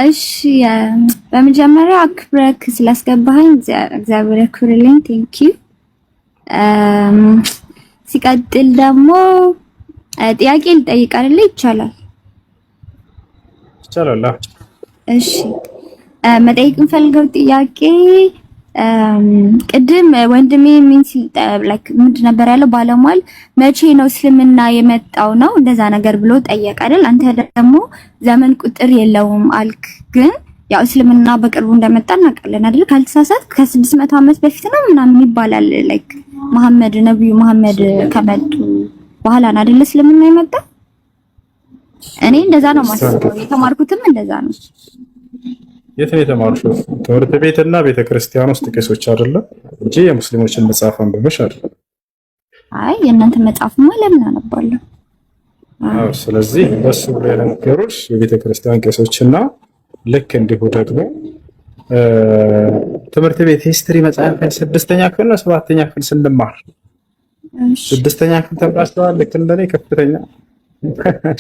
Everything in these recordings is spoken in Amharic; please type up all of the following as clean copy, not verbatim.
እሺ በመጀመሪያ አክብረክ ስላስገባኸኝ እግዚአብሔር ያክብርልኝ። ቴንክ ዩ። ሲቀጥል ደግሞ ጥያቄ ልጠይቅ አይደለ? ይቻላል? ይቻላል። እሺ መጠየቅ የምፈልገው ጥያቄ ቅድም ወንድሜ ምን ሲል ላይክ ምንድን ነበር ያለው? ባለሟል መቼ ነው እስልምና የመጣው ነው እንደዛ ነገር ብሎ ጠየቅ አይደል? አንተ ደግሞ ዘመን ቁጥር የለውም አልክ። ግን ያው እስልምና በቅርቡ እንደመጣ እናውቃለን አይደል? ካልተሳሳት ከ600 ዓመት በፊት ነው ምናምን ይባላል። ላይክ ነብዩ መሐመድ ከመጡ በኋላ ነው አይደል እስልምና የመጣው? እኔ እንደዛ ነው ማስበው። የተማርኩትም እንደዛ ነው። የት ነው የተማርሽው? ትምህርት ቤትና ቤተክርስቲያን ውስጥ ቄሶች አይደለም እንጂ የሙስሊሞችን መጽሐፍ አንብበሽ አይደለም? አይ የእናንተ መጽሐፍማ ለምን አነባለሁ? አዎ፣ ስለዚህ በሱ ብሎ የነገሩሽ የቤተክርስቲያን ቄሶችና ልክ እንዲሁ ደግሞ ትምህርት ቤት ሂስትሪ መጽሐፍ 6ኛ ክፍል ነው 7ኛ ክፍል ስንማር 6ኛ ክፍል ተምራችኋል። ልክ እንደኔ ከፍተኛ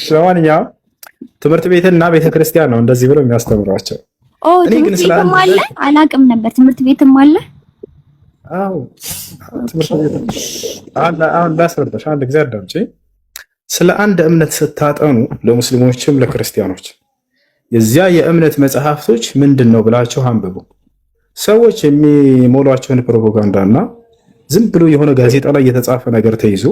ሸዋንያ ትምህርት ቤትና ቤተክርስቲያን ነው እንደዚህ ብለው የሚያስተምሯቸው። እኔ ግን ስላለ አላቅም ነበር። ትምህርት ቤትም አለ። አዎ ትምህርት ቤት አሁን ላስረዳሽ። አንድ ጊዜ አዳምጪ። ስለ አንድ እምነት ስታጠኑ ለሙስሊሞችም ለክርስቲያኖች የዚያ የእምነት መጽሐፍቶች ምንድን ነው ብላችሁ አንብቡ። ሰዎች የሚሞሏቸውን ፕሮፓጋንዳና ዝም ብሎ የሆነ ጋዜጣ ላይ የተጻፈ ነገር ተይዞ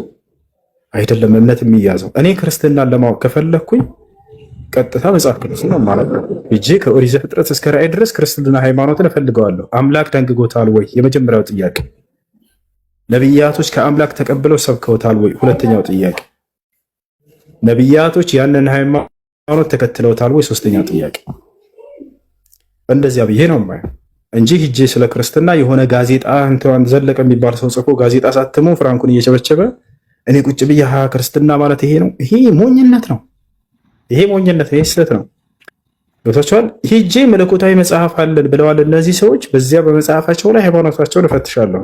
አይደለም እምነት የሚያዘው። እኔ ክርስትናን ለማወቅ ከፈለኩኝ ቀጥታ መጽሐፍ ቅዱስ ነው ማለት ነው። እጄ ከኦሪት ዘፍጥረት እስከ ራእይ ድረስ ክርስትና ሃይማኖትን እፈልገዋለሁ። አምላክ ደንግጎታል ወይ? የመጀመሪያው ጥያቄ። ነቢያቶች ከአምላክ ተቀብለው ሰብከውታል ወይ? ሁለተኛው ጥያቄ። ነቢያቶች ያንን ሃይማኖት ተከትለውታል ወይ? ሶስተኛው ጥያቄ። እንደዚያ ብዬ ነው የማየው እንጂ ሂጄ ስለ ክርስትና የሆነ ጋዜጣ እንትን ዘለቀ የሚባል ሰው ጽፎ ጋዜጣ ሳትሞ ፍራንኩን እየቸበቸበ እኔ ቁጭ ብዬ ክርስትና ማለት ይሄ ነው። ይሄ ሞኝነት ነው። ይሄ ሞኝነት ነው። ይሄ ስህተት ነው። ገብቷቸዋል። ሂጄ መለኮታዊ መጽሐፍ አለን ብለዋል እነዚህ ሰዎች። በዚያ በመጽሐፋቸው ላይ ሃይማኖታቸውን እፈትሻለሁ።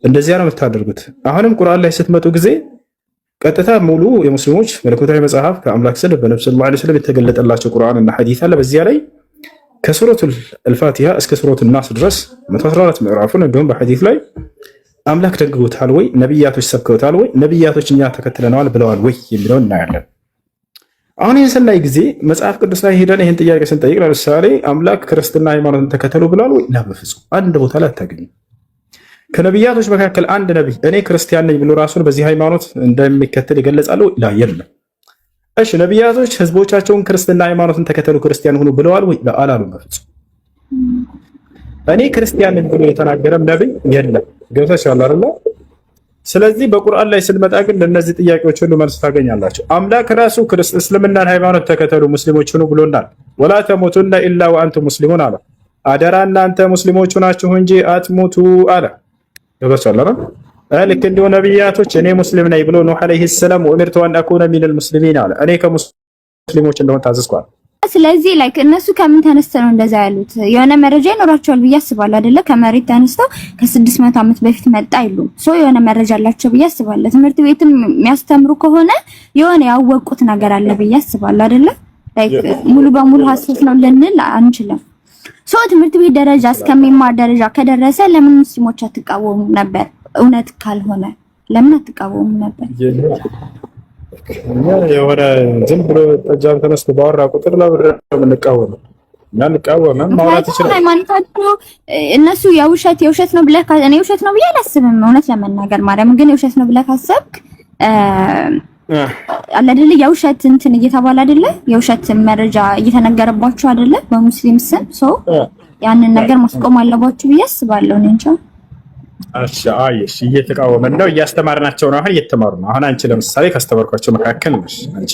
እንደዚያ ነው የምታደርጉት። አሁንም ቁርአን ላይ ስትመጡ ጊዜ ቀጥታ ሙሉ የሙስሊሞች መለኮታዊ መጽሐፍ ከአምላክ ስለ በነብዩ ሰለላሁ ዐለይሂ ወሰለም የተገለጠላቸው ቁርአን እና ሐዲስ አለ። በዚያ ላይ ከሱረቱል አልፋቲሃ እስከ ሱረቱል ናስ ድረስ 114 ምዕራፉን እንዲሁም በሐዲስ ላይ አምላክ ደግጎታል ወይ? ነቢያቶች ሰብከውታል ወይ? ነቢያቶች እኛ ተከትለነዋል ብለዋል ወይ የሚለውን እናያለን። አሁን ይህን ስናይ ጊዜ መጽሐፍ ቅዱስ ላይ ሄደን ይህን ጥያቄ ስንጠይቅ ለምሳሌ አምላክ ክርስትና ሃይማኖትን ተከተሉ ብለዋል ወይ? በፍጹም አንድ ቦታ ላይ አታገኙም። ከነቢያቶች መካከል አንድ ነቢይ እኔ ክርስቲያን ነኝ ብሎ ራሱን በዚህ ሃይማኖት እንደሚከተል ይገለጻል ወይ? የለም። እሺ ነቢያቶች ህዝቦቻቸውን ክርስትና ሃይማኖትን ተከተሉ ክርስቲያን ሁኑ ብለዋል ወይ? አላሉም በፍጹም። እኔ ክርስቲያን ነኝ ብሎ የተናገረም ነቢይ የለም። ገብታችኋል አይደል? ስለዚህ በቁርአን ላይ ስንመጣ ግን ለእነዚህ ጥያቄዎች ሁሉ መልስ ታገኛላችሁ። አምላክ ራሱ እስልምናን ሃይማኖት ተከተሉ ሙስሊሞች ሁኑ ብሎናል። ወላ ተሞቱና ኢላ ወአንቱም ሙስሊሙን አለ። አደራ እናንተ ሙስሊሞች ናችሁ እንጂ አትሞቱ አለ። ገብታችኋል አይደል? ልክ እንዲሁ ነቢያቶች እኔ ሙስሊም ነኝ ብሎ ኑህ ዓለይሂ ሰላም ወእምርቱ አን አኩነ ሚነል ሙስሊሚን አለ። እኔ ከሙስሊሞች እንደሆን ታዘዝኳል። ስለዚህ ላይክ እነሱ ከምን ተነስተው ነው እንደዛ ያሉት? የሆነ መረጃ ይኖራቸዋል ብዬ አስባለሁ አይደለ? ከመሬት ተነስተው ከ600 ዓመት በፊት መጣ አይሉም። የሆነ መረጃ አላቸው ብዬ አስባለሁ። ትምህርት ቤትም የሚያስተምሩ ከሆነ የሆነ ያወቁት ነገር አለ ብዬ አስባለሁ አይደለ? ላይክ ሙሉ በሙሉ ሐሰት ነው ልንል አንችልም። ትምህርት ቤት ደረጃ እስከሚማር ደረጃ ከደረሰ ለምን ሙስሊሞች አትቃወሙ ነበር? እውነት ካልሆነ ለምን አትቃወሙ ነበር? የሆነ ዝም ብሎ ጠጃም ተነስቶ ባወራ ቁጥር ነው የምንቃወመው። እንቃወመም ማውራት ይችላል። ሃይማኖታቸው እነሱ የውሸት ነው ብለህ እኔ የውሸት ነው ብዬ አላስብም። እውነት ለመናገር ማርያም ግን የውሸት ነው ብለህ ካሰብክ አለ አይደለ? የውሸት እንትን እየተባለ አይደለ? የውሸት መረጃ እየተነገረባችሁ አይደለ? በሙስሊም ስም ያንን ነገር ማስቆም አለባችሁ ብዬ አስባለሁ። እኔ እንጃ። እሺ እየተቃወመን ነው፣ እያስተማርናቸው ነው። አሁን እየተማሩ ነው። አሁን አንቺ ለምሳሌ ካስተማርኳቸው መካከል ነሽ። አንቺ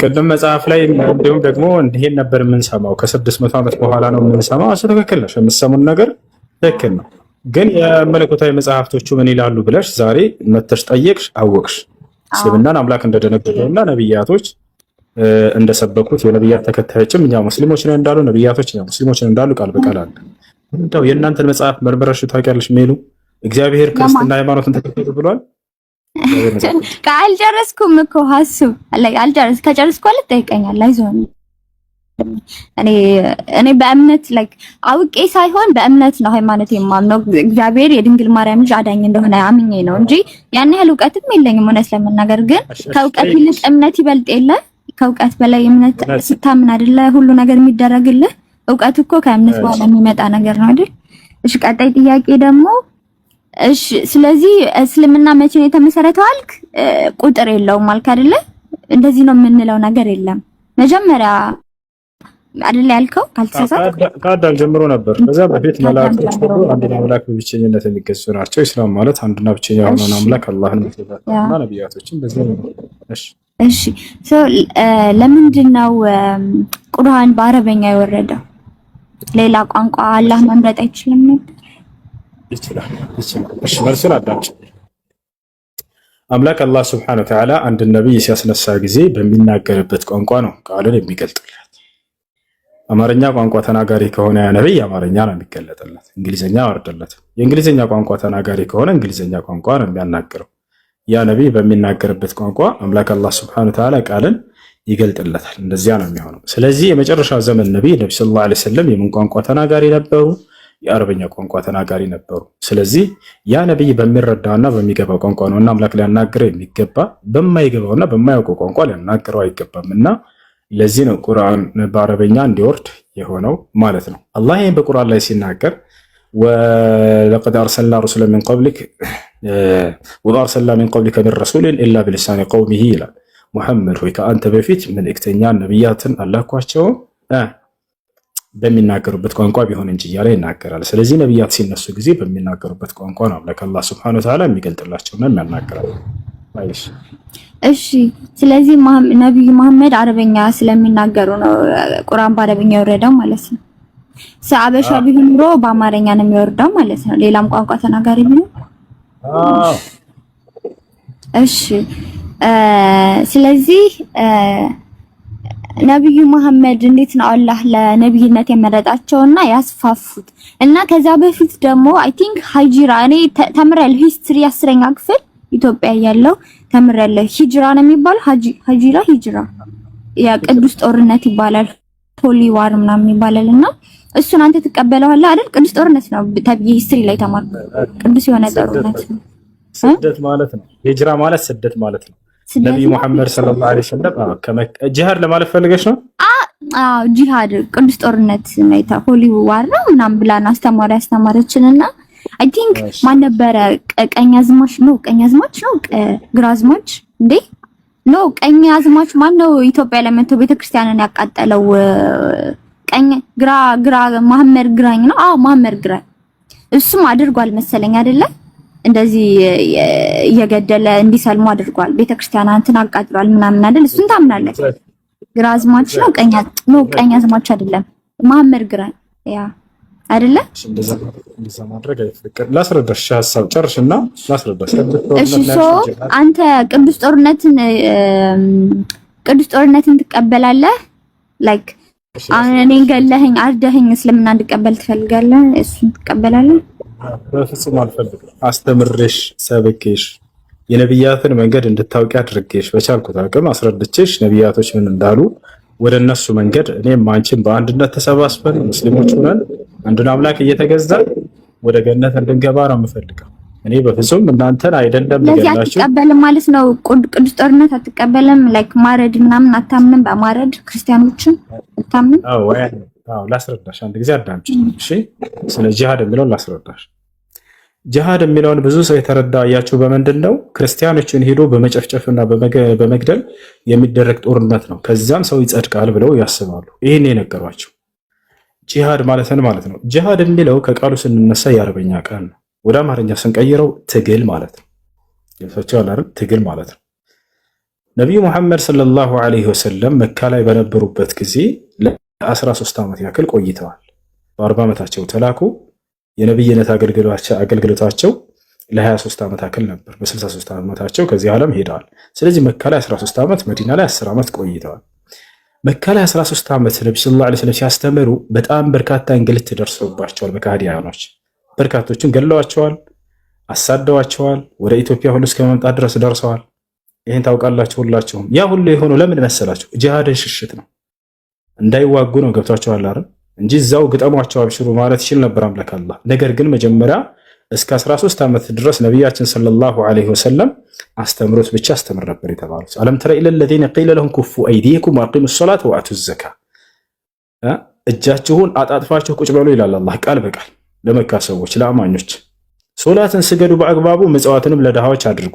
ቅድም መጽሐፍ ላይ እንዲሁም ደግሞ ይሄን ነበር የምንሰማው ከ600 ዓመት በኋላ ነው የምንሰማው። እሱ ትክክል ነሽ። የምትሰሙን ነገር ትክክል ነው። ግን የመለኮታዊ መጽሐፍቶቹ ምን ይላሉ ብለሽ ዛሬ መተሽ ጠየቅሽ፣ አወቅሽ። እስልምናን አምላክ እንደደነገገውና ነብያቶች እንደሰበኩት የነብያት ተከታዮችም እኛ ሙስሊሞች ነን እንዳሉ ነብያቶች እኛ ሙስሊሞች ነን እንዳሉ ቃል በቃል አለ። እንደው የእናንተን መጽሐፍ መርመረሽ ታውቂያለሽ? ሜሉ እግዚአብሔር ክርስትና ሃይማኖትን ተከተሉ ብሏል? አልጨረስኩም እኮ ሀሱ ከጨረስኩ አለ ጠይቀኛል። አይዞህ እኔ እኔ በእምነት ላይክ አውቄ ሳይሆን በእምነት ነው ሃይማኖት የማምነው። እግዚአብሔር የድንግል ማርያም ልጅ አዳኝ እንደሆነ አምኜ ነው እንጂ ያን ያህል እውቀትም የለኝም እውነት ለመናገር። ግን ከእውቀት ይልቅ እምነት ይበልጥ የለ? ከእውቀት በላይ እምነት ስታምን አይደለ ሁሉ ነገር የሚደረግልህ? እውቀት እኮ ከእምነት በኋላ የሚመጣ ነገር ነው አይደል? እሺ ቀጣይ ጥያቄ ደግሞ እሺ፣ ስለዚህ እስልምና መቼ ነው የተመሰረተው አልክ? ቁጥር የለውም አልክ አይደለ? እንደዚህ ነው የምንለው ነገር የለም። መጀመሪያ አይደል ያልከው ካልተሳሳትኩ ከአዳም ጀምሮ ነበር። ከዛ በፊት መላእክቶች ሁሉ አንድና አምላክ በብቸኝነት የሚገዙ ናቸው። ኢስላም ማለት አንድና ብቸኛ የሆነውን አምላክ አላህን መስበክና ነቢያቶችን በዚህ ነው። እሺ ለምንድን ነው ቁርአን በአረበኛ የወረደው? ሌላ ቋንቋ አላህ መምረጥ አይችልም ነበር? ይችላል። እሺ መልሱን አዳምጪ። አምላክ አላህ ሱብሓነሁ ወተዓላ አንድ ነብይ ሲያስነሳ ጊዜ በሚናገርበት ቋንቋ ነው ቃልን የሚገልጥለት። አማርኛ ቋንቋ ተናጋሪ ከሆነ ያ ነብይ አማርኛ ነው የሚገለጥለት፣ እንግሊዝኛ ወርደለት። የእንግሊዝኛ ቋንቋ ተናጋሪ ከሆነ እንግሊዝኛ ቋንቋ ነው የሚያናግረው። ያ ነብይ በሚናገርበት ቋንቋ አምላክ አላህ ሱብሓነሁ ወተዓላ ቃልን ይገልጥለታል። እንደዚያ ነው የሚሆነው። ስለዚህ የመጨረሻ ዘመን ነብይ ነብዩ ሰለላሁ ዐለይሂ ወሰለም የምን ቋንቋ ተናጋሪ ነበሩ? የአረበኛ ቋንቋ ተናጋሪ ነበሩ። ስለዚህ ያ ነብይ በሚረዳውና በሚገባው ቋንቋ ነውና አምላክ ሊያናግረው የሚገባ፣ በማይገባውና በማያውቀው ቋንቋ ሊያናግረው አይገባምና ለዚህ ነው ቁርአን በአረበኛ እንዲወርድ የሆነው ማለት ነው። አላህ ይህን በቁርአን ላይ ሲናገር ወለቀድ አርሰልና ሩሱለን ሚን ቀብሊክ ወማ አርሰልና ሚን ቀብሊከ ሚን ረሱሊን ኢላ ቢሊሳኒ ቀውሚሂ ይላል። ሙሐመድ ሆይ ከአንተ በፊት መልእክተኛ ነብያትን አላኳቸው በሚናገሩበት ቋንቋ ቢሆን እንጂ እያለ ይናገራል። ስለዚህ ነብያት ሲነሱ ጊዜ በሚናገሩበት ቋንቋ ነው አምላክ አላህ ሱብሓነሁ ወተዓላ የሚገልጥላቸውና የሚያናገራል። እሺ ስለዚህ ነብዩ መሐመድ አረበኛ ስለሚናገሩ ነው ቁርአን በአረበኛ የወረደው ማለት ነው። ሰአበሻ ቢሆን ኖሮ በአማርኛ ነው የሚወርደው ማለት ነው። ሌላም ቋንቋ ተናጋሪ ቢሆን እሺ ስለዚህ ነብዩ መሐመድ እንዴት ነው አላህ ለነብይነት የመረጣቸውና ያስፋፉት? እና ከዛ በፊት ደግሞ አይ ቲንክ ሂጅራ እኔ ተምሬያለሁ ሂስትሪ 10ኛ ክፍል ኢትዮጵያ ያለው ተምሬያለሁ። ሂጅራ ነው የሚባለው ሂጅራ የቅዱስ ጦርነት ይባላል፣ ሆሊ ዋር ምናምን ይባላል። እና እሱን አንተ ትቀበለዋለህ አይደል? ቅዱስ ጦርነት ነው ተብዬ ሂስትሪ ላይ ተማርኩ። ቅዱስ የሆነ ጦርነት ነው። ስደት ማለት ነው። ሂጅራ ማለት ስደት ማለት ነው። ነብዩ መሐመድ ሰለላሁ ዐለይሂ ወሰለም ጂሃድ ለማለት ፈልገሽ ነው? አዎ ጂሃድ ቅዱስ ጦርነት ነው። ሆሊ ዋር ነው ምናምን ብላን አስተማረችንና አይ ቲንክ ማን ነበረ ቀኛዝማች ነው ግራዝማች እንዴ ነው ቀኛዝማች ማን ነው ኢትዮጵያ ላይ መጥቶ ቤተክርስቲያንን ያቃጠለው? ግራ መሐመድ ግራኝ ነው። አዎ መሐመድ ግራኝ እሱም አድርጓል መሰለኝ አይደለ? እንደዚህ እየገደለ እንዲሰልሙ አድርጓል። ቤተክርስቲያናትን አቃጥሏል ምናምን አይደል? እሱን ታምናለህ? ግራዝማች ነው ቀኛዝማች አይደለም መሐመድ ግራኝ ያ አይደለ? እንደዛ ማድረግ አይፈቀድም። ላስረዳሽ ሐሳብ ጨርሽና ላስረዳሽ። እሺ አንተ ቅዱስ ጦርነትን ትቀበላለህ? ላይክ አሁን እኔን ገለኸኝ አርደኸኝ እስልምና እንድቀበል ትፈልጋለህ? እሱን ትቀበላለህ? በፍጹም አልፈልግም። አስተምሬሽ ሰብኬሽ የነብያትን መንገድ እንድታውቂ አድርጌሽ በቻልኩት አቅም አስረድቼሽ ነብያቶች ምን እንዳሉ ወደ እነሱ መንገድ እኔም አንቺን በአንድነት ተሰባስበን ሙስሊሞች ሆነን አንዱን አምላክ እየተገዛን ወደ ገነት እንድንገባ ነው የምፈልገው። እኔ በፍጹም እናንተን አይደለም ልገላችሁ። አትቀበልም ማለት ነው? ቅዱስ ጦርነት አትቀበልም? ላይክ ማረድ ምናምን አታምንም? በማረድ ክርስቲያኖችን አታምንም? አዎ ላስረዳሽ። አንድ ጊዜ አዳምጪ እሺ። ስለ ጂሃድ የሚለውን ላስረዳሽ። ጂሃድ የሚለውን ብዙ ሰው የተረዳ እያችሁ በምንድን ነው? ክርስቲያኖችን ሄዶ በመጨፍጨፍና በመግደል የሚደረግ ጦርነት ነው። ከዛም ሰው ይጸድቃል ብለው ያስባሉ። ይህን የነገሯቸው ጂሃድ ማለት ነው። ጂሃድ የሚለው ከቃሉ ስንነሳ የአረበኛ ቃል ነው። ወደ አማርኛ ስንቀይረው ትግል ማለት ነው። ትግል ማለት ነው። ነቢዩ ሙሐመድ ሰለላሁ ዐለይሂ ወሰለም መካ ላይ በነበሩበት ጊዜ ለ13 ዓመት ያክል ቆይተዋል። በ40 ዓመታቸው ተላኩ። የነብይነት አገልግሎታቸው ለ23 ዓመት ያክል ነበር። በ63 ዓመታቸው ከዚህ ዓለም ሄደዋል። ስለዚህ መካ ላይ 13 ዓመት፣ መዲና ላይ 10 ዓመት ቆይተዋል። መካ ላይ 13 ዓመት ነብዩ ሰለላሁ ዐለይሂ ወሰለም ሲያስተምሩ በጣም በርካታ እንግልት ደርሶባቸዋል። በካህዲያኖች በርካቶችን ገለዋቸዋል፣ አሳደዋቸዋል። ወደ ኢትዮጵያ ሁሉ እስከ መምጣት ድረስ ደርሰዋል። ይህን ታውቃላችሁ ሁላችሁም። ያ ሁሉ የሆነው ለምን መሰላችሁ? ጂሃድን ሽሽት ነው። እንዳይዋጉ ነው። ገብቷቸዋል አይደል? እንጂ እዛው ግጠሟቸው አብሽሩ ማለት ይችል ነበር አምላክ አላህ። ነገር ግን መጀመሪያ እስከ 13 ዓመት ድረስ ነቢያችን ሰለላሁ ዐለይሂ ወሰለም አስተምሮት ብቻ አስተምር ነበር የተባሉት። አለም ተረ ኢለ الذين قيل لهم كفوا ايديكم واقيموا الصلاه واتوا الزكاه እጃችሁን አጣጥፋችሁ ቁጭ በሉ ይላል አላህ ቃል በቃል ለመካ ሰዎች ለአማኞች። ሶላትን ስገዱ በአግባቡ፣ ምጽዋትንም ለድሃዎች አድርጉ፣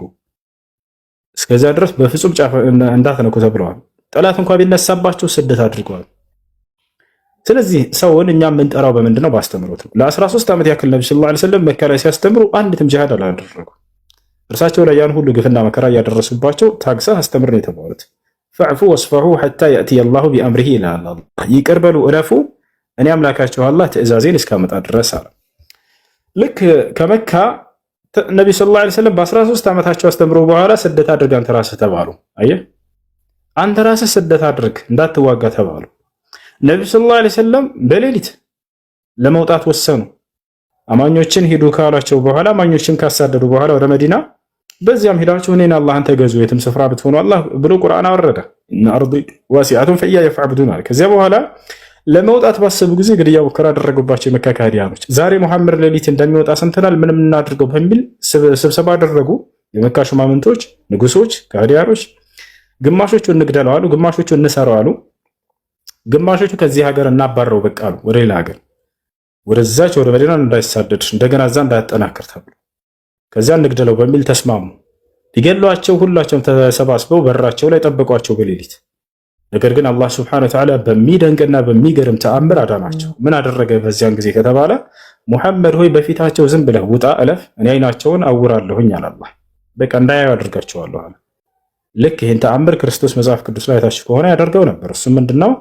እስከዛ ድረስ በፍጹም ጫፍ እንዳትነኩ ተብለዋል። ጠላት እንኳን ቢነሳባቸው ስደት አድርገዋል። ስለዚህ ሰውን እኛ የምንጠራው በምንድነው? በአስተምሮት ነው። ለ13 ዓመት ያክል ነብዩ ሰለላሁ ዐለይሂ ወሰለም መካ ላይ ሲያስተምሩ አንዲትም ጂሃድ አላደረጉ። እርሳቸው ላይ ያን ሁሉ ግፍና መከራ እያደረሱባቸው ታግሰህ አስተምር ነው የተባሉት። ፈዕፉ ወስፈሑ ሐታ የእትየ አላሁ ቢአምሪሂ ይላል አላህ። ይቅር በሉ እለፉ፣ እኔ አምላካችሁ አላህ ትእዛዜን እስካመጣ ድረስ አለ። ልክ ከመካ ነብዩ ሰለላሁ ዐለይሂ ወሰለም በ13 ዓመታቸው አስተምሮ በኋላ ስደት አድርግ አንተ ራስህ ተባሉ። አየህ፣ አንተ ራስህ ስደት አድርግ እንዳትዋጋ ተባሉ። ነብዩ ሰለላሁ ዐለይሂ ወሰለም በሌሊት ለመውጣት ወሰኑ። አማኞችን ሂዱ ካሏቸው በኋላ አማኞችን ካሳደዱ በኋላ ወደ መዲና በዚያም ሄዳችሁ እኔን አላህን ተገዙ የትም ስፍራ ብትሆኑ አላህ ብሎ ቁርአን አወረደ። እና አርዲ ዋሲዐቱን ፈኢያየ ፈዕቡዱን አለ። ከዚያ በኋላ ለመውጣት ባሰቡ ጊዜ ግድያ ሙከራ አደረጉባቸው የመካ ካህዲያኖች። ዛሬ መሐመድ ሌሊት እንደሚወጣ ሰምተናል፣ ምንም እናድርገው በሚል ስብሰባ አደረጉ። የመካ ሹማምንቶች፣ ንጉሶች፣ ካህዲያኖች ግማሾቹ እንግደለው አሉ፣ ግማሾቹ እንሰረው አሉ፣ ግማሾቹ ከዚህ ሀገር እናባረው በቃ አሉ። ወደ ሌላ ሀገር ወደዛች ወደ መዲና እንዳይሳደድ እንደገና እዛ እንዳያጠናክር ተብሎ ከዚያ እንግደለው በሚል ተስማሙ። ሊገሏቸው ሁላቸውም ተሰባስበው በራቸው ላይ ጠበቋቸው በሌሊት። ነገር ግን አላህ ሱብሓነሁ ወተዓላ በሚደንቅና በሚገርም ተአምር አዳናቸው። ምን አደረገ በዚያን ጊዜ ከተባለ ሙሐመድ ሆይ በፊታቸው ዝም ብለህ ውጣ እለፍ፣ እኔ አይናቸውን አውራለሁኝ አለ አላህ። በቃ እንዳያዩ አድርጋቸዋለሁ አለ። ልክ ይህን ተአምር ክርስቶስ መጽሐፍ ቅዱስ ላይ ታች ከሆነ ያደርገው ነበር። እሱም ምንድነው?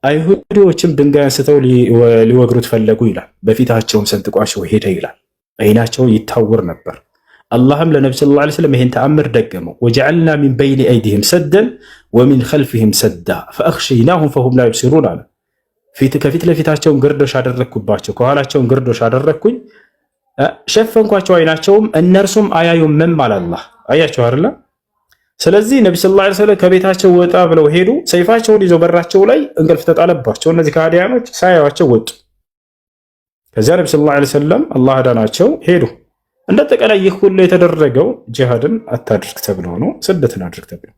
አይሁዶችም ድንጋይ አንስተው ሊወግሩት ፈለጉ ይላል። በፊታቸውም ሰንጥቋቸው ሄደ ይላል። አይናቸው ይታወር ነበር። አላህም ለነብዩ ሰለላሁ ዐለይሂ ወሰለም ይህን ተአምር ደገመው። ወጀዐልና ሚን በይኒ አይዲሂም ሰደን ወሚን ኸልፊሂም ሰዳ ፈአኽሸይናሁም ፈሁም ላ ዩብሲሩን አለ። ከፊት ለፊታቸውን ግርዶሽ አደረግኩባቸው፣ ከኋላቸውን ግርዶሽ አደረግኩኝ፣ ሸፈንኳቸው፣ አይናቸውም እነርሱም አያዩምም አለ አላህ። አያቸው አይደለ? ስለዚህ ነብዩ ሰለላሁ ዐለይሂ ወሰለም ከቤታቸው ወጣ ብለው ሄዱ። ሰይፋቸውን ይዘው በራቸው ላይ እንቅልፍ ተጣለባቸው። እነዚህ ከሃዲያኖች ሳያዩአቸው ወጡ። ከዚያ ነብዩ ሰለላሁ ዐለይሂ ወሰለም አላህ አዳናቸው ሄዱ። እንደጠቃላይ ይህ ሁሉ የተደረገው ጂሃድን አታድርግ ተብሎ ነው፣ ስደትን አድርግ ተብሎ።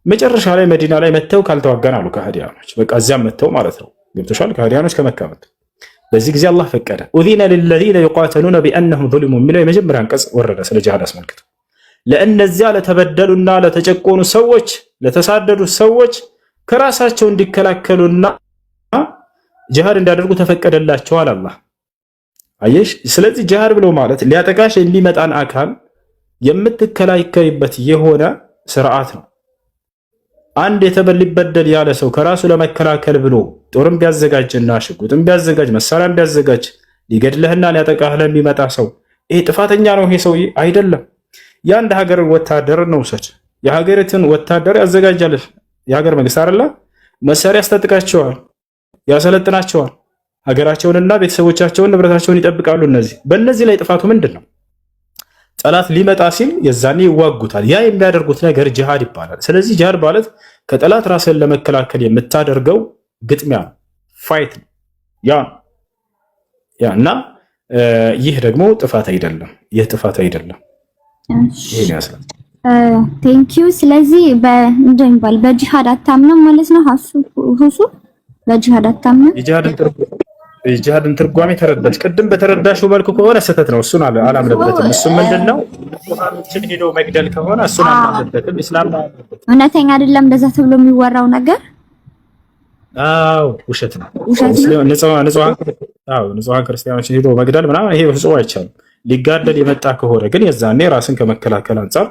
መጨረሻ ላይ መዲና ላይ መተው ካልተዋጋን አሉ ከሃዲያኖች። በቃ እዚያም መተው ማለት ነው። ገብቶሻል? ከሃዲያኖች ከመካ መተው። በዚህ ጊዜ አላህ ፈቀደ። ኡዚነ ሊለዚነ ዩቃተሉነ ቢአንሁም ዙሊሙ የሚለው የመጀመሪያ አንቀጽ ወረደ ስለ ጂሃድ አስመልክቶ። ለእነዚያ ለተበደሉና ለተጨቆኑ ሰዎች፣ ለተሳደዱ ሰዎች ከራሳቸው እንዲከላከሉና ጂሃድ እንዲያደርጉ ተፈቀደላቸዋል አላህ። አየሽ፣ ስለዚህ ጂሃድ ብሎ ማለት ሊያጠቃሽ የሚመጣን አካል የምትከላከይበት የሆነ ስርዓት ነው። አንድ ሊበደል ያለ ሰው ከራሱ ለመከላከል ብሎ ጦርም ቢያዘጋጅና ሽጉጥም ቢያዘጋጅ መሳሪያም ቢያዘጋጅ ሊገድልህና ሊያጠቃህ ለሚመጣ ሰው ይሄ ጥፋተኛ ነው ይሄ ሰውዬ አይደለም። የአንድ ሀገርን ወታደር ነው ሰጭ የሀገሪቱን ወታደር ያዘጋጃል የሀገር መንግስት አይደለ? መሳሪያ ያስታጥቃቸዋል፣ ያሰለጥናቸዋል፣ ሀገራቸውንና ቤተሰቦቻቸውን ንብረታቸውን ይጠብቃሉ። በእነዚህ ላይ ጥፋቱ ምንድን ነው? ጠላት ሊመጣ ሲል የዛኔ ይዋጉታል። ያ የሚያደርጉት ነገር ጂሃድ ይባላል። ስለዚህ ጂሃድ ማለት ከጠላት ራስን ለመከላከል የምታደርገው ግጥሚያ ነው፣ ፋይት ነው። ያ እና ይህ ደግሞ ጥፋት አይደለም። ይህ ጥፋት አይደለም። ይሄን ያስላል። ቴንኪዩ። ስለዚህ እንደሚባል በጂሃድ አታምንም ማለት ነው። ሁሱ በጂሃድ አታምንም። የጂሃድን ትርጓሜ ተረዳሽ? ቅድም በተረዳሽው መልኩ ከሆነ ስህተት ነው። እሱን አላምንበትም። እሱ ምንድነው ቁርአኖችን ሄዶ መግደል ከሆነ እሱን አላምንበትም። ኢስላም እውነተኛ አይደለም እንደዛ ተብሎ የሚወራው ነገር። አዎ ውሸት ነው። ንጹሃን ክርስቲያኖችን ሄዶ መግደል ምናምን ይሄ ፍጹም አይቻልም። ሊጋደል የመጣ ከሆነ ግን የዛኔ ራስን ከመከላከል አንጻር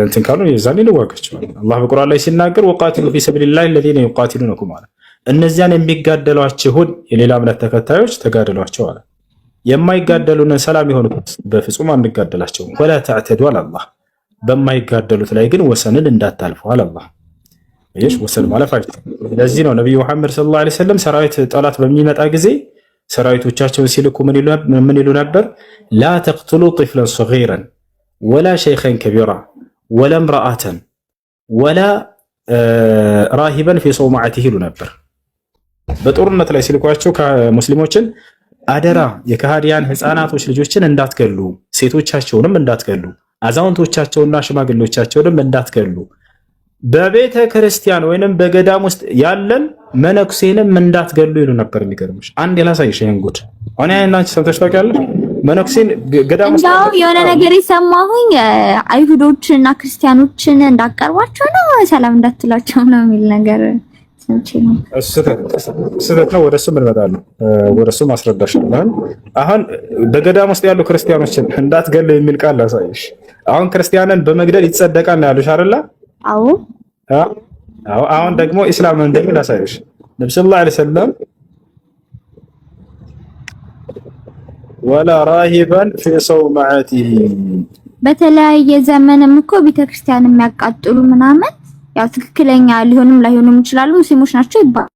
እንትን ካሉ የዛኔ ልዋጋቸዋል። አላህ በቁርአን ላይ ሲናገር ወቃቲሉ ፊ ሰቢሊላሂ الذين يقاتلونكم አለ። እነዚያን የሚጋደሏችሁን የሌላ እምነት ተከታዮች ተጋደሏቸው አለ። የማይጋደሉንን ሰላም የሆኑት በፍጹም አንጋደላቸውም። ወላ ተዕተዱ አለ አላህ። በማይጋደሉት ላይ ግን ወሰንን እንዳታልፉ አለ አላህ። ወሰን ማለፍ አይቻልም። ለዚህ ነው ነብዩ መሐመድ ሰለላሁ ዐለይሂ ወሰለም ሰራዊት ጠላት በሚመጣ ጊዜ ሰራዊቶቻቸውን ሲልኩ ምን ይሉ ነበር? ላ ተቅትሉ ጢፍለን ሰጊረን ወላ ሸይኸን ከቢራ ወላ እምረአተን ወላ ራሂበን ፊ ሰውማዓቲህ ይሉ ነበር። በጦርነት ላይ ሲልኳቸው ከሙስሊሞችን አደራ የከሃዲያን ህፃናቶች ልጆችን እንዳትገሉ፣ ሴቶቻቸውንም እንዳትገሉ፣ አዛውንቶቻቸውና ሽማግሌዎቻቸውንም እንዳትገሉ፣ በቤተ ክርስቲያን ወይንም በገዳም ውስጥ ያለን መነኩሴንም እንዳትገሉ ይሉ ነበር። የሚገርምሽ አንድ ላሳይሽ ይሄን ጉድ። አሁን ያንቺ ሰምተሽ ታውቂያለሽ? መነኩሴን ገዳም ውስጥ እንደው የሆነ ነገር የሰማሁኝ አይሁዶችና ክርስቲያኖችን እንዳቀርቧቸው ነው፣ ሰላም እንዳትላቸው ነው የሚል ነገር ሰምቼ ነው። ስህተት ነው። ወደሱ እንመጣለን። ወደሱ ማስረዳሻለን። አሁን በገዳም ውስጥ ያሉ ክርስቲያኖችን እንዳትገሉ የሚል ቃል ላሳይሽ። አሁን ክርስቲያንን በመግደል ይጸደቃል ነው ያሉሽ አይደለ? አዎ። አሁን ደግሞ ኢስላም እንደሚል ላሳይሽ። ነብዩ ሰለላሁ ዐለይሂ ወሰለም ወላ ራሂባን ፊ ሰውማዓቲሂ በተለያየ ዘመንም እኮ ቤተክርስቲያን የሚያቃጥሉ ምናምን ያው ትክክለኛ ሊሆንም ላይሆንም ይችላሉ፣ ሙስሊሞች ናቸው ይባላል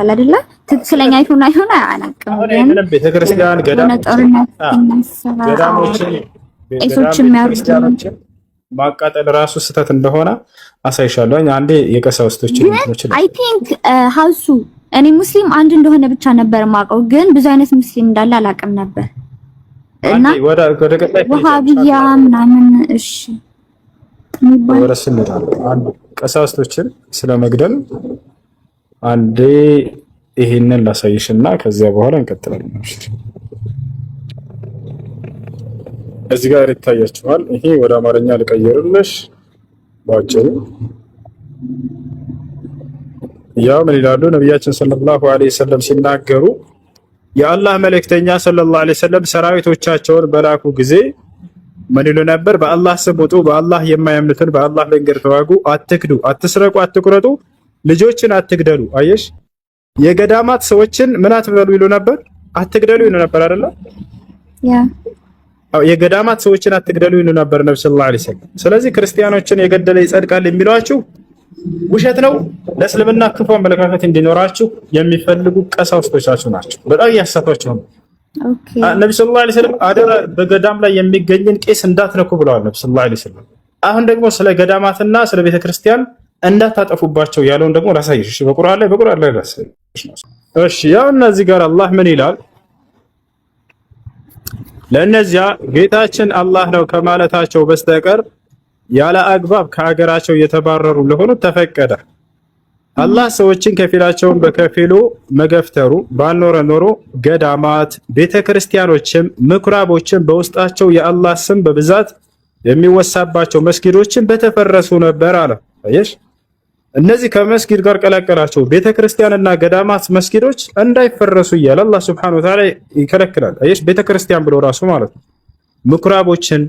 አይደለ? ትክክለኛ ይሁን አይሁን አላውቅም። ግን ቤተክርስቲያን ገዳሞችን ማቃጠል ራሱ ስህተት እንደሆነ አሳይሻለሁ። አንዴ የቀሳውስቶችን አይ ቲንክ ሀውሱ እኔ ሙስሊም አንድ እንደሆነ ብቻ ነበር የማውቀው፣ ግን ብዙ አይነት ሙስሊም እንዳለ አላውቅም ነበር። እና ወሃቢያ ምናምን እሺ ቀሳውስቶችን ስለመግደል አንዴ ይሄንን ላሳይሽና ከዚያ በኋላ እንቀጥላለን። እዚህ ጋር ይታያችኋል። ይሄ ወደ አማርኛ ልቀይርልሽ ባጭሩ። ያው ምን ይላሉ ነብያችን ሰለላሁ ዐለይሂ ወሰለም ሲናገሩ የአላህ መልእክተኛ ሰለላሁ ዐለይሂ ወሰለም ሰራዊቶቻቸውን በላኩ ጊዜ ምን ይሉ ነበር? በአላህ ስም ውጡ፣ በአላህ የማያምኑትን በአላህ መንገድ ተዋጉ፣ አትክዱ፣ አትስረቁ፣ አትቁረጡ፣ ልጆችን አትግደሉ። አየሽ፣ የገዳማት ሰዎችን ምን አትበሉ ይሉ ነበር? አትግደሉ ይሉ ነበር አይደለ? የገዳማት ሰዎችን አትግደሉ ይሉ ነበር ነብዩ ሰለላሁ ዐለይሂ ወሰለም። ስለዚህ ክርስቲያኖችን የገደለ ይጸድቃል የሚሏችሁ ውሸት ነው። ለእስልምና ክፉ አመለካከት እንዲኖራችሁ የሚፈልጉ ቀሳውስቶቻችሁ ናቸው። በጣም እያሳቷችሁ ነው። ነብዩ ሰለላሁ ዐለይሂ ወሰለም አደራ በገዳም ላይ የሚገኝን ቄስ እንዳትነኩ ብለዋል ነብዩ ሰለላሁ ዐለይሂ ወሰለም። አሁን ደግሞ ስለ ገዳማትና ስለ ቤተክርስቲያን እንዳታጠፉባቸው ያለውን ደግሞ ላሳይሽ። እሺ በቁርአን ላይ ላሳይሽ። እሺ ያው እነዚህ ጋር አላህ ምን ይላል? ለእነዚያ ጌታችን አላህ ነው ከማለታቸው በስተቀር ያለ አግባብ ከሀገራቸው የተባረሩ ለሆኑ ተፈቀደ። አላህ ሰዎችን ከፊላቸውን በከፊሉ መገፍተሩ ባልኖረ ኖሮ ገዳማት፣ ቤተክርስቲያኖችም ምኩራቦችም በውስጣቸው የአላህ ስም በብዛት የሚወሳባቸው መስጊዶችን በተፈረሱ ነበር አለ። አየሽ፣ እነዚህ ከመስጊድ ጋር ቀላቀላቸው። ቤተክርስቲያንና ገዳማት መስጊዶች እንዳይፈረሱ እያለ አላህ ሱብሓነሁ ወተዓላ ይከለክላል። አየሽ፣ ቤተክርስቲያን ብሎ ራሱ ማለት ነው ምኩራቦችን፣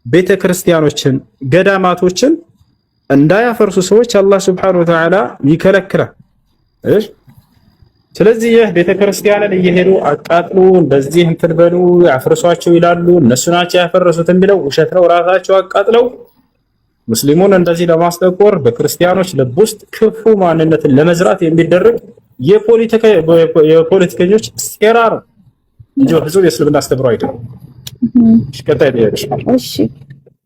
ቤተክርስቲያኖችን፣ ገዳማቶችን እንዳያፈርሱ ሰዎች አላህ ሱብሓነሁ ወተዓላ ይከለክላል። እሺ፣ ስለዚህ ይህ ቤተክርስቲያንን እየሄዱ አቃጥሉ፣ እንደዚህ እንትን በሉ፣ ያፈርሷቸው ይላሉ። እነሱ ናቸው ያፈረሱት የሚለው ውሸት ነው። ራሳቸው አቃጥለው ሙስሊሙን እንደዚህ ለማስጠቆር በክርስቲያኖች ልብ ውስጥ ክፉ ማንነትን ለመዝራት የሚደረግ የፖለቲከኞች ሴራ ነው እንጂ ፍጹም የእስልምና አስተምሮ አይደለም። እሺ፣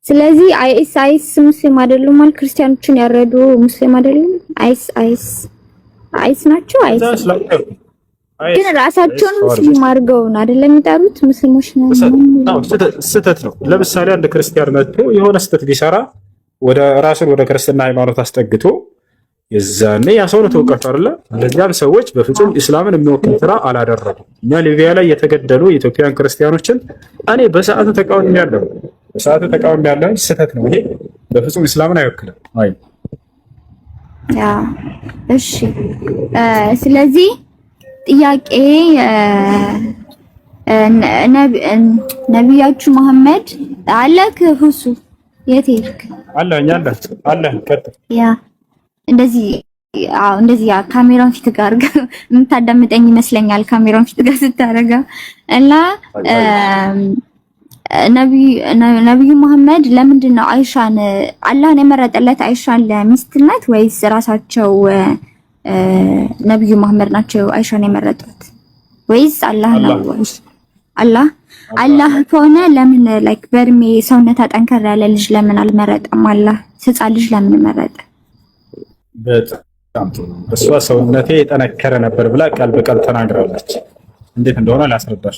ስለዚህ አይኤስ ሙስሊም አይደሉም ማለት ክርስቲያኖችን ያረዱ ሙስሊም አይደሉም። አይስ ናቸው። ግን ራሳቸውን ሙስሊም አድርገው ነው አይደለም የሚጠሩት። ሙስሊሞች ነው። ስህተት ነው። ለምሳሌ አንድ ክርስቲያን መጥቶ የሆነ ስህተት ቢሰራ ራሱን ወደ ክርስትና ሃይማኖት አስጠግቶ የዛኔ ያ ሰው ነው ተወቃሽ አይደለ? እነዚያም ሰዎች በፍጹም ኢስላምን የሚወክል ስራ አላደረጉም። እኛ ሊቢያ ላይ የተገደሉ የኢትዮጵያን ክርስቲያኖችን እኔ በሰዓቱ ተቃውሜያለሁ። ስህተት ነው። ይሄ በፍጹም ኢስላምን አይወክልም። አይ እሺ፣ ስለዚህ ጥያቄ ነቢያችሁ መሐመድ አለክ ሁሱ የት ሄድክ? አለ ቀጥል። እንደዚህ ካሜራውን ፊት ጋር የምታዳምጠኝ ይመስለኛል። ካሜራውን ፊት ጋር ስታደርጋ እና ነብዩ መሐመድ ለምንድን ነው አይሻን አላህን የመረጠለት አይሻን ለሚስትነት ወይስ ራሳቸው ነብዩ መሐመድ ናቸው አይሻን የመረጡት ወይስ አላህ ነው? አላህ ከሆነ ለምን ላይክ በእድሜ ሰውነት ጠንከር ያለ ልጅ ለምን አልመረጠም? አላህ ህፃን ልጅ ለምን መረጠ? እሷ ሰውነቴ የጠነከረ ነበር ብላ ቃል በቃል ተናግራለች። እንዴት እንደሆነ ላስረዳሽ።